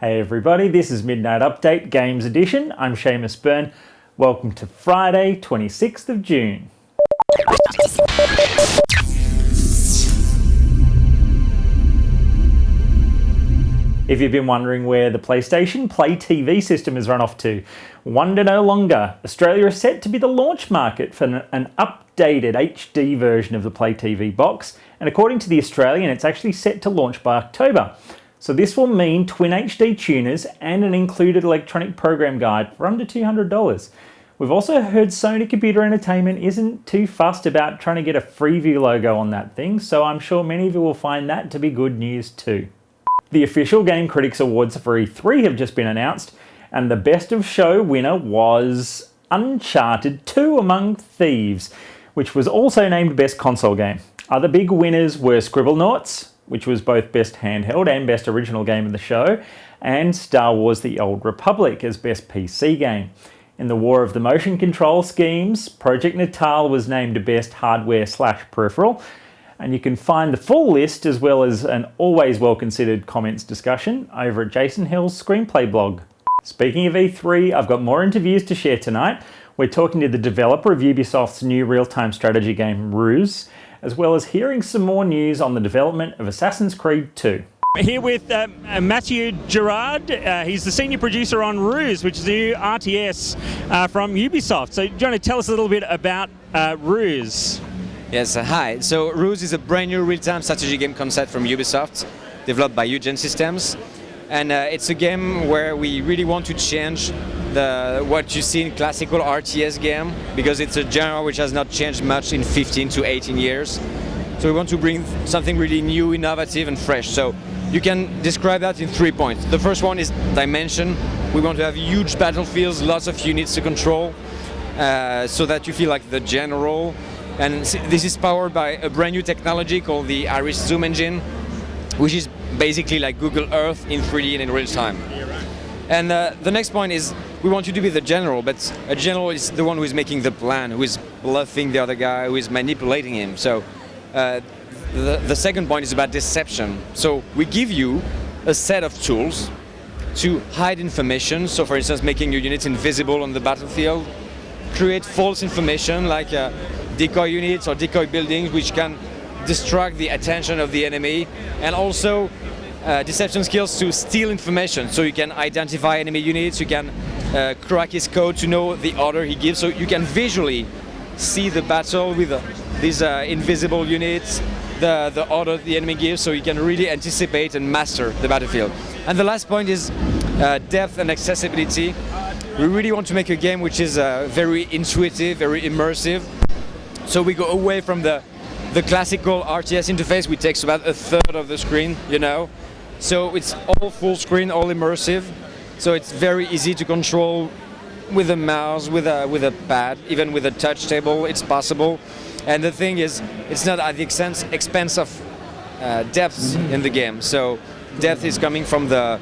Hey everybody, this is Midnight Update Games Edition. I'm Seamus Byrne. Welcome to Friday, 26th of June. If you've been wondering where the PlayStation PlayTV system has run off to, wonder no longer. Australia is set to be the launch market for an updated HD version of the PlayTV box, and according to The Australian, it's actually set to launch by October. So this will mean Twin HD tuners and an included electronic program guide for under $200. We've also heard Sony Computer Entertainment isn't too fussed about trying to get a Freeview logo on that thing, so I'm sure many of you will find that to be good news too. The official Game Critics Awards for E3 have just been announced, and the Best of Show winner was Uncharted 2 Among Thieves, which was also named Best Console Game. Other big winners were Scribblenauts, which was both Best Handheld and Best Original Game of the Show, and Star Wars The Old Republic as Best PC Game. In the War of the Motion Control schemes, Project Natal was named Best Hardware/Peripheral, and you can find the full list as well as an always well-considered comments discussion over at Jason Hill's Screenplay blog. Speaking of E3, I've got more interviews to share tonight. We're talking to the developer of Ubisoft's new real-time strategy game RUSE, as well as hearing some more news on the development of Assassin's Creed 2. Here with Matthew Gerard. He's the senior producer on RUSE, which is the new RTS from Ubisoft. So do you want to tell us a little bit about RUSE? Yes, hi. So RUSE is a brand new real-time strategy game concept from Ubisoft, developed by Eugen Systems. And it's a game where we really want to change what you see in classical RTS game, because it's a genre which has not changed much in 15 to 18 years. So we want to bring something really new, innovative and fresh. So you can describe that in 3 points. The first one is dimension. We want to have huge battlefields, lots of units to control, so that you feel like the general. And this is powered by a brand new technology called the R.U.S.E zoom engine, which is basically like Google Earth in 3D and in real time. And the next point is we want you to be the general, but a general is the one who is making the plan, who is bluffing the other guy, who is manipulating him. So the second point is about deception. So we give you a set of tools to hide information. So for instance, making your units invisible on the battlefield, create false information like decoy units or decoy buildings which can distract the attention of the enemy, and also deception skills to steal information, so you can identify enemy units, you can crack his code to know the order he gives, so you can visually see the battle with these invisible units, the order the enemy gives, so you can really anticipate and master the battlefield. And the last point is depth and accessibility. We really want to make a game which is very intuitive, very immersive, so we go away from the classical RTS interface, which takes about a third of the screen, you know. So it's all full screen, all immersive. So it's very easy to control with a mouse, with a pad, even with a touch table, it's possible. And the thing is, it's not at the expense of depth in the game. So depth is coming from the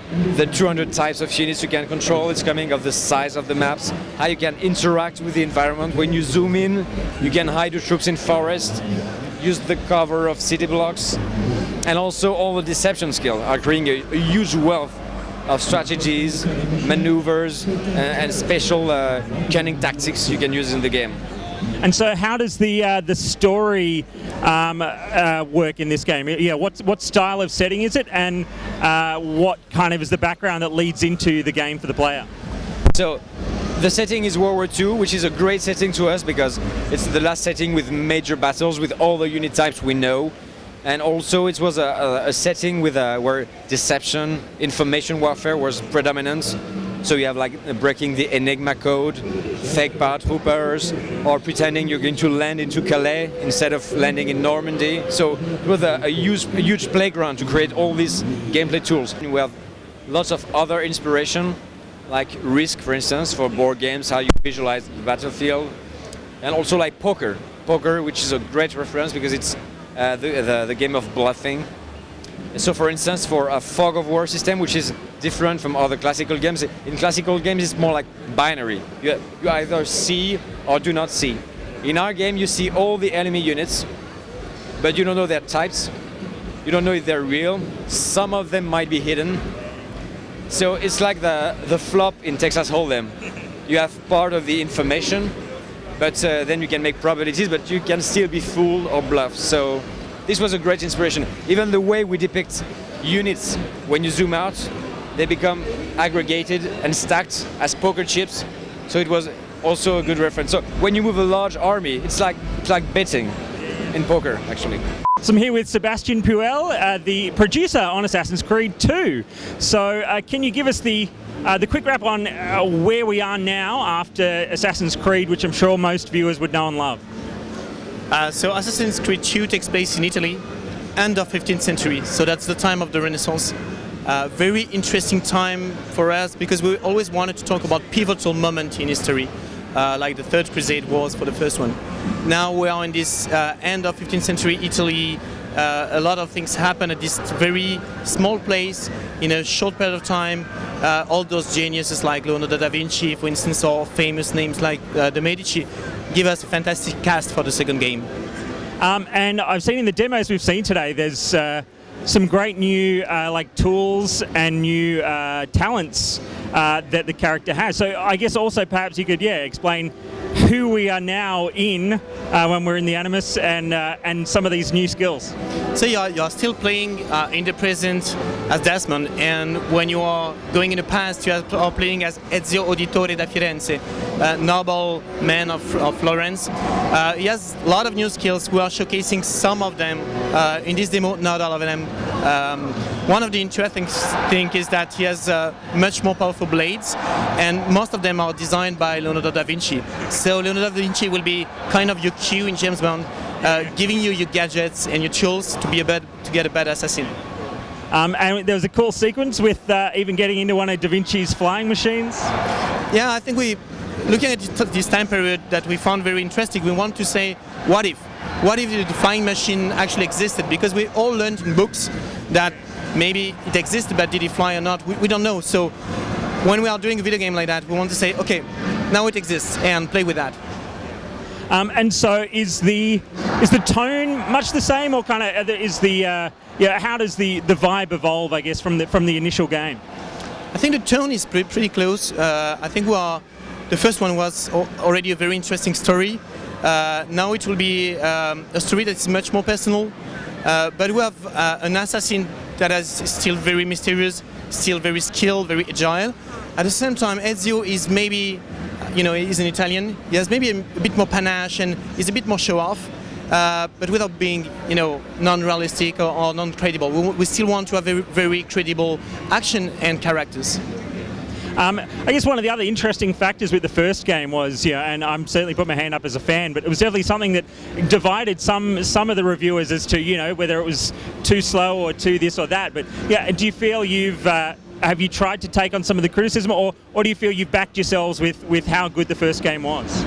200 types of units you can control. It's coming of the size of the maps, how you can interact with the environment. When you zoom in, you can hide your troops in forest, use the cover of city blocks, and also all the deception skills are creating a huge wealth of strategies, maneuvers, and special cunning tactics you can use in the game. And so, how does the story work in this game? Yeah, what style of setting is it, and what kind of is the background that leads into the game for the player? So, the setting is World War II, which is a great setting to us because it's the last setting with major battles with all the unit types we know, and also it was a setting with where deception, information warfare was predominant. So you have like breaking the Enigma code, fake paratroopers, or pretending you're going to land into Calais instead of landing in Normandy. So it was a huge playground to create all these gameplay tools. And we have lots of other inspiration, like R.U.S.E, for instance, for board games, how you visualize the battlefield, and also like poker, which is a great reference because it's the game of bluffing. So for instance, for a fog of war system, which is different from other classical games, in classical games it's more like binary. You either see or do not see. In our game you see all the enemy units, but you don't know their types, you don't know if they're real, some of them might be hidden, So it's like the flop in Texas Hold'em. You have part of the information, but then you can make probabilities, but you can still be fooled or bluffed. So this was a great inspiration. Even the way we depict units, when you zoom out, they become aggregated and stacked as poker chips. So it was also a good reference. So when you move a large army, it's like betting in poker, actually. So I'm here with Sebastian Puel, the producer on Assassin's Creed 2. So can you give us the quick wrap on where we are now after Assassin's Creed, which I'm sure most viewers would know and love? So Assassin's Creed 2 takes place in Italy, end of 15th century. So that's the time of the Renaissance. Very interesting time for us because we always wanted to talk about pivotal moment in history, like the Third Crusade was for the first one. Now we are in this end of 15th century Italy. A lot of things happen at this very small place in a short period of time. All those geniuses like Leonardo da Vinci, for instance, or famous names like the Medici, give us a fantastic cast for the second game. And I've seen in the demos we've seen today, there's some great new like tools and new talents that the character has. So I guess also perhaps you could explain who we are now in when we're in the Animus and some of these new skills. So you're still playing in the present as Desmond, and when you are going in the past, you are playing as Ezio Auditore da Firenze, noble man of Florence. He has a lot of new skills. We are showcasing some of them in this demo, not all of them. One of the interesting things is that he has much more powerful blades, and most of them are designed by Leonardo da Vinci. So Leonardo da Vinci will be kind of your Q in James Bond, giving you your gadgets and your tools to get a better assassin. And there was a cool sequence with even getting into one of Da Vinci's flying machines. Yeah, I think looking at this time period that we found very interesting, we want to say, what if? What if the flying machine actually existed? Because we all learned in books that maybe it existed, but did it fly or not? We don't know. So when we are doing a video game like that, we want to say, okay, now it exists, and play with that. And so is the tone much the same, or kind of how does the vibe evolve, I guess, from the initial game? I think the tone is pretty close. I think the first one was already a very interesting story. Now it will be a story that is much more personal, but we have an assassin that is still very mysterious, still very skilled, very agile. At the same time, Ezio is maybe, he's an Italian. He has maybe a bit more panache and is a bit more show-off, but without being, non-realistic or non-credible. We still want to have very, very credible action and characters. I guess one of the other interesting factors with the first game was, and I'm certainly put my hand up as a fan, but it was definitely something that divided some of the reviewers as to, whether it was too slow or too this or that. But do you feel have you tried to take on some of the criticism, or do you feel you've backed yourselves with how good the first game was?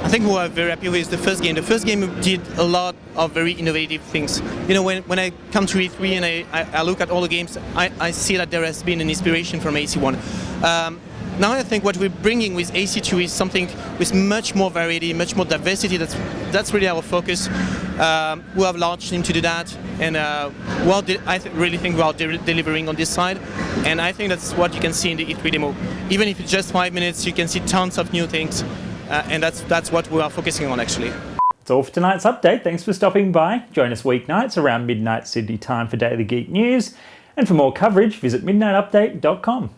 I think we are very happy with the first game. The first game did a lot of very innovative things. When I come to E3 and I look at all the games, I see that there has been an inspiration from AC1. Now I think what we're bringing with AC2 is something with much more variety, much more diversity. That's really our focus. We have large team to do that, and I really think we are delivering on this side. And I think that's what you can see in the E3 demo. Even if it's just 5 minutes, you can see tons of new things. And that's what we are focusing on, actually. That's all for tonight's update. Thanks for stopping by. Join us weeknights around midnight Sydney time for Daily Geek News. And for more coverage, visit midnightupdate.com.